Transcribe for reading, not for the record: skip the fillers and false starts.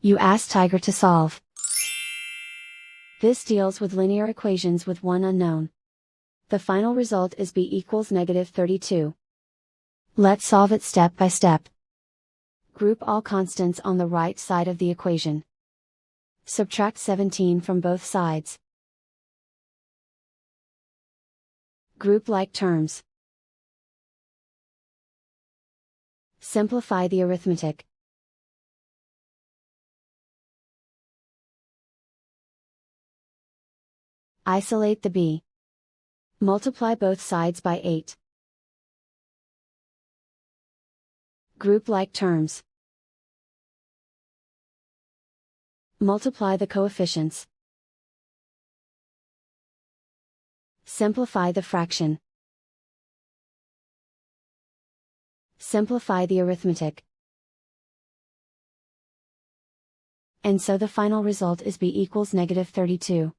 You ask Tiger to solve. This deals with linear equations with one unknown. The final result is b equals -32. Let's solve it step by step. Group all constants on the right side of the equation. Subtract 17 from both sides. Group like terms. Simplify the arithmetic. Isolate the b. Multiply both sides by 8. Group like terms. Multiply the coefficients. Simplify the fraction. Simplify the arithmetic. And so the final result is b equals -32.